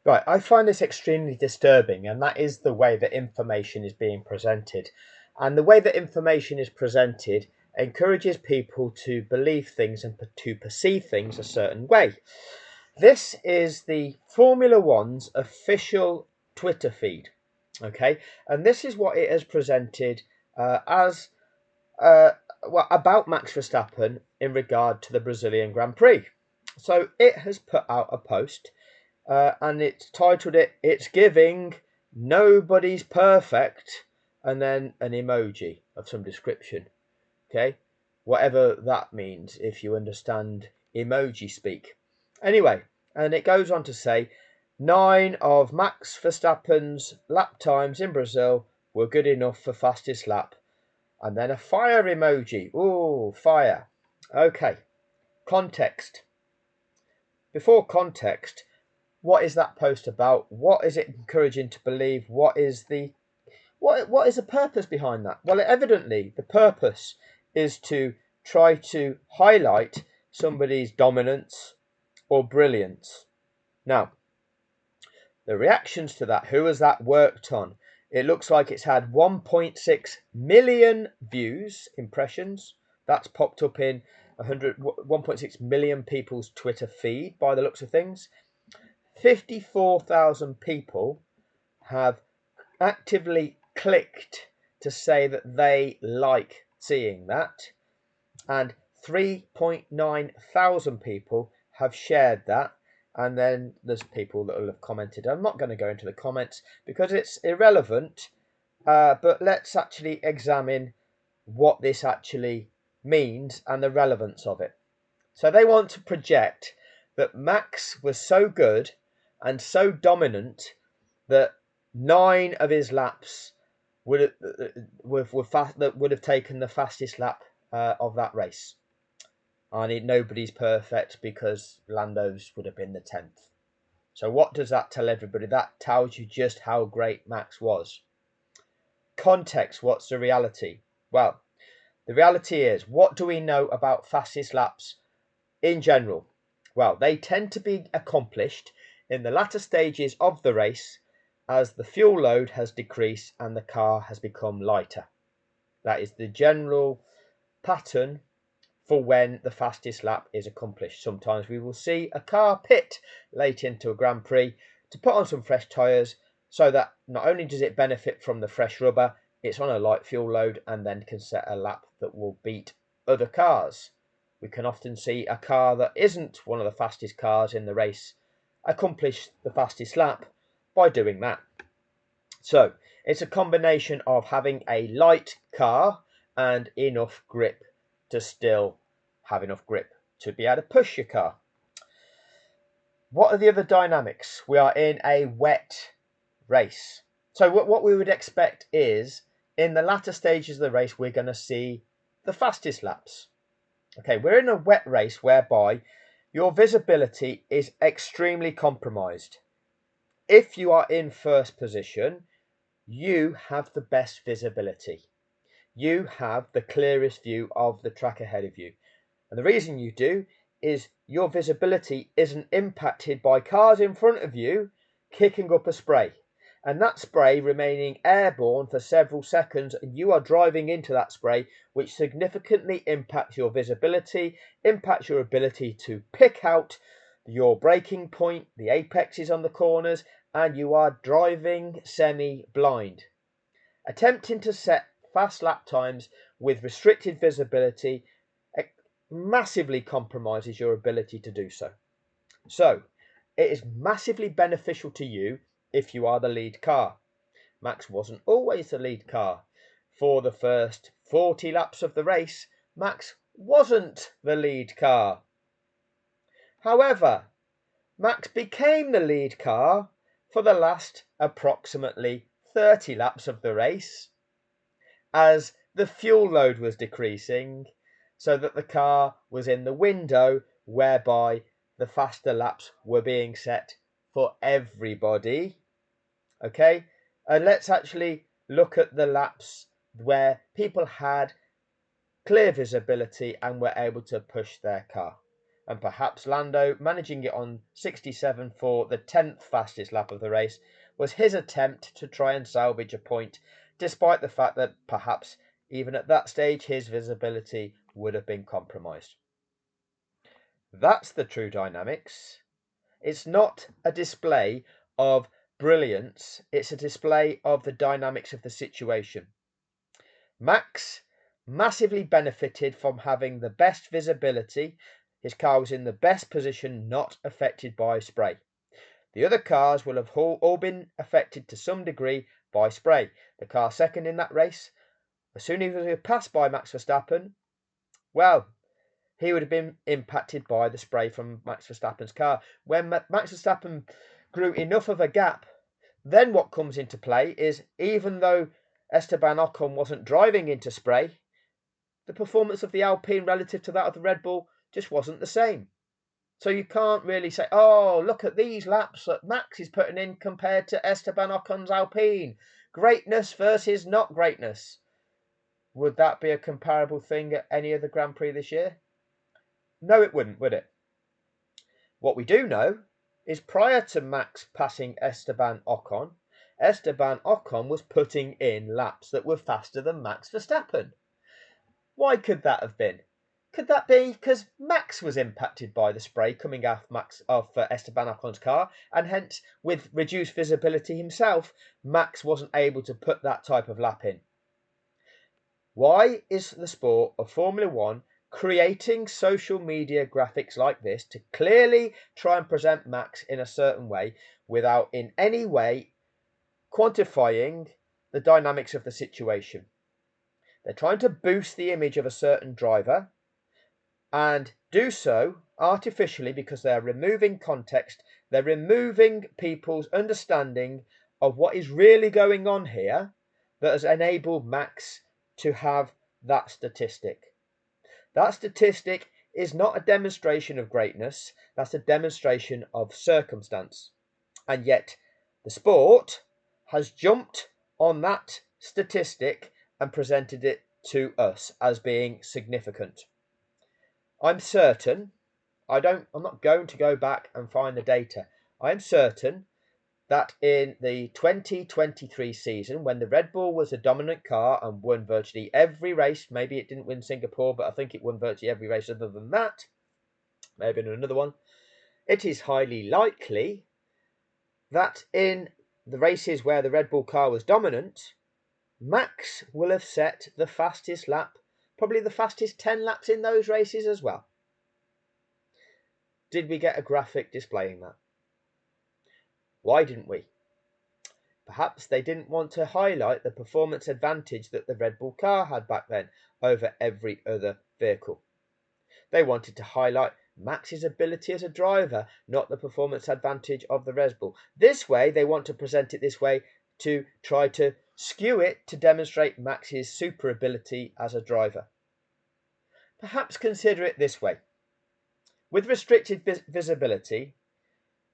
Right, I find this extremely disturbing, and that is the way that information is being presented. And the way that information is presented encourages people to believe things and to perceive things a certain way. This is the Formula One's official Twitter feed, okay? And this is what it has presented as uh, well, about Max Verstappen in regard to the Brazilian Grand Prix. So it has put out a post and it's titled "It's Giving Nobody's Perfect," and then an emoji of some description. Okay, whatever that means, if you understand emoji speak. Anyway, and it goes on to say 9 of Max Verstappen's lap times in Brazil were good enough for fastest lap, and then a fire emoji. Ooh, fire. Okay, context. Before context, what is that post about? What is it encouraging to believe? What is the purpose behind that? Well, evidently the purpose is to try to highlight somebody's dominance or brilliance. Now, the reactions to that, who has that worked on? It looks like it's had 1.6 million views, impressions. That's popped up in 1.6 million people's Twitter feed by the looks of things. 54,000 people have actively clicked to say that they like seeing that, and 3.9 thousand people have shared that. And then there's people that will have commented. I'm not going to go into the comments because it's irrelevant, but let's actually examine what this actually means and the relevance of it. So they want to project that Max was so good and so dominant that 9 of his laps would have taken the fastest lap of that race. And nobody's perfect because Lando's would have been the 10th. So what does that tell everybody? That tells you just how great Max was. Context, what's the reality? Well, the reality is, what do we know about fastest laps in general? Well, they tend to be accomplished in the latter stages of the race as the fuel load has decreased and the car has become lighter. That is the general pattern for when the fastest lap is accomplished. Sometimes we will see a car pit late into a Grand Prix to put on some fresh tyres so that not only does it benefit from the fresh rubber, it's on a light fuel load and then can set a lap that will beat other cars. We can often see a car that isn't one of the fastest cars in the race accomplish the fastest lap by doing that. So it's a combination of having a light car and enough grip to still have enough grip to be able to push your car. What are the other dynamics? We are in a wet race. So what we would expect is in the latter stages of the race, we're going to see the fastest laps. Okay, we're in a wet race whereby your visibility is extremely compromised. If you are in first position, you have the best visibility. You have the clearest view of the track ahead of you. And the reason you do is your visibility isn't impacted by cars in front of you kicking up a spray. And that spray remaining airborne for several seconds, and you are driving into that spray, which significantly impacts your visibility, impacts your ability to pick out your braking point, the apexes on the corners, and you are driving semi-blind. Attempting to set fast lap times with restricted visibility massively compromises your ability to do so. So, it is massively beneficial to you if you are the lead car. Max wasn't always the lead car. For the first 40 laps of the race, Max wasn't the lead car. However, Max became the lead car for the last approximately 30 laps of the race as the fuel load was decreasing so that the car was in the window whereby the faster laps were being set for everybody. Okay, and let's actually look at the laps where people had clear visibility and were able to push their car. and perhaps Lando managing it on 67 for the 10th fastest lap of the race was his attempt to try and salvage a point, despite the fact that perhaps even at that stage his visibility would have been compromised. That's the true dynamics. It's not a display of brilliance, it's a display of the dynamics of the situation. Max massively benefited from having the best visibility. His car was in the best position, not affected by spray. The other cars will have all been affected to some degree by spray. The car second in that race, as soon as he was passed by Max Verstappen, well, he would have been impacted by the spray from Max Verstappen's car. When Max Verstappen grew enough of a gap, then what comes into play is, even though Esteban Ocon wasn't driving into spray, the performance of the Alpine relative to that of the Red Bull just wasn't the same. So you can't really say, oh, look at these laps that Max is putting in compared to Esteban Ocon's Alpine. Greatness versus not greatness. Would that be a comparable thing at any other Grand Prix this year? No, it wouldn't, would it? What we do know is prior to Max passing Esteban Ocon was putting in laps that were faster than Max Verstappen. Why could that have been? Could that be because Max was impacted by the spray coming off Esteban Ocon's car, and hence, with reduced visibility himself, Max wasn't able to put that type of lap in? Why is the sport of Formula One creating social media graphics like this to clearly try and present Max in a certain way without in any way quantifying the dynamics of the situation? They're trying to boost the image of a certain driver and do so artificially because they're removing context, they're removing people's understanding of what is really going on here that has enabled Max to have that statistic. That statistic is not a demonstration of greatness, that's a demonstration of circumstance. And yet the sport has jumped on that statistic and presented it to us as being significant. I'm certain, I'm not going to go back and find the data. I'm certain that in the 2023 season, when the Red Bull was the dominant car and won virtually every race, maybe it didn't win Singapore, but I think it won virtually every race other than that, maybe in another one, it is highly likely that in the races where the Red Bull car was dominant, Max will have set the fastest lap, probably the fastest 10 laps in those races as well. Did we get a graphic displaying that? Why didn't we? Perhaps they didn't want to highlight the performance advantage that the Red Bull car had back then over every other vehicle. They wanted to highlight Max's ability as a driver, not the performance advantage of the Red Bull. This way, they want to present it this way to try to skew it to demonstrate Max's super ability as a driver. Perhaps consider it this way. With restricted visibility,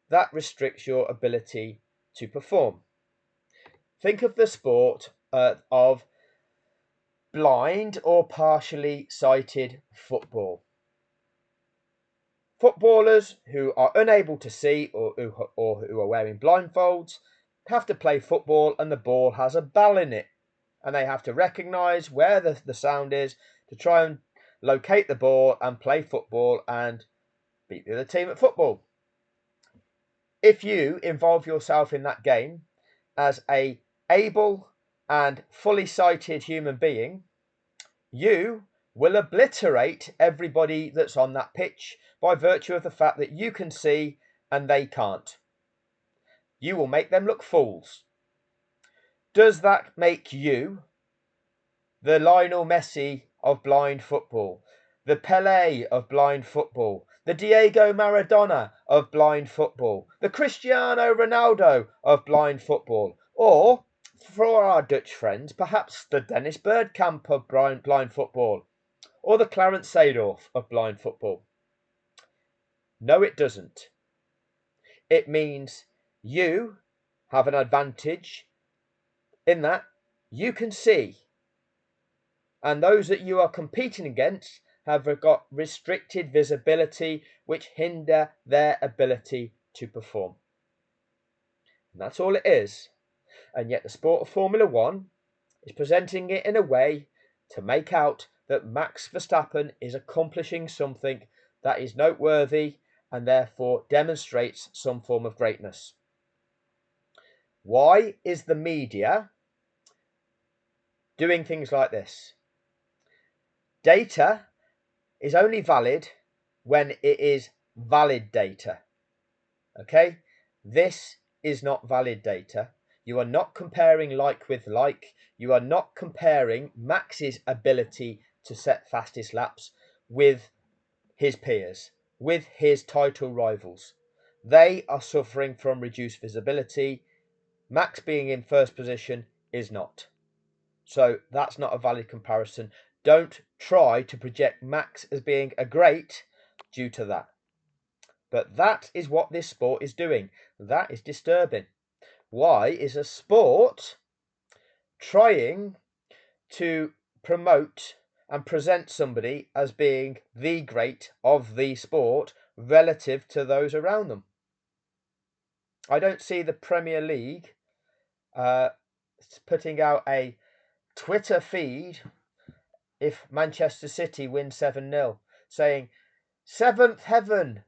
that restricts your ability to perform. Think of the sport of blind or partially sighted football. Footballers who are unable to see or who are wearing blindfolds have to play football, and the ball has a ball in it, and they have to recognise where the sound is to try and locate the ball and play football and beat the other team at football. If you involve yourself in that game as a able and fully sighted human being, you will obliterate everybody that's on that pitch by virtue of the fact that you can see and they can't. You will make them look fools. Does that make you the Lionel Messi of blind football, the Pelé of blind football, the Diego Maradona of blind football, the Cristiano Ronaldo of blind football, or, for our Dutch friends, perhaps the Dennis Bergkamp of blind football, or the Clarence Seedorf of blind football? No, it doesn't. It means you have an advantage in that you can see, and those that you are competing against have got restricted visibility which hinder their ability to perform. And that's all it is. And yet the sport of Formula One is presenting it in a way to make out that Max Verstappen is accomplishing something that is noteworthy and therefore demonstrates some form of greatness. Why is the media doing things like this? Data is only valid when it is valid data. Okay? This is not valid data. You are not comparing like with like. You are not comparing Max's ability to set fastest laps with his peers, with his title rivals. They are suffering from reduced visibility. Max being in first position is not. So that's not a valid comparison. Don't try to project Max as being a great due to that. But that is what this sport is doing. That is disturbing. Why is a sport trying to promote and present somebody as being the great of the sport relative to those around them? I don't see the Premier League putting out a Twitter feed if Manchester City win 7-0 saying, seventh heaven,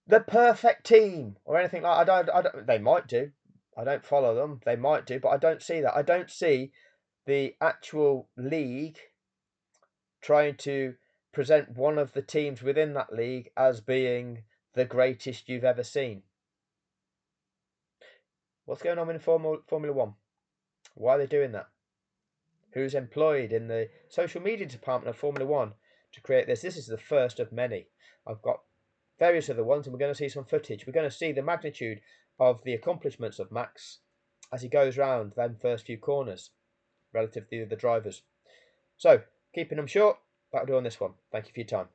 the perfect team, or anything like that. I don't, they might do. I don't follow them. They might do, but I don't see that. I don't see the actual league trying to present one of the teams within that league as being the greatest you've ever seen. What's going on in Formula One? Why are they doing that? Who's employed in the social media department of Formula One to create this? This is the first of many. I've got various other ones, and we're going to see some footage. We're going to see the magnitude of the accomplishments of Max as he goes round them first few corners relative to the other drivers. So, keeping them short, that'll do on this one. Thank you for your time.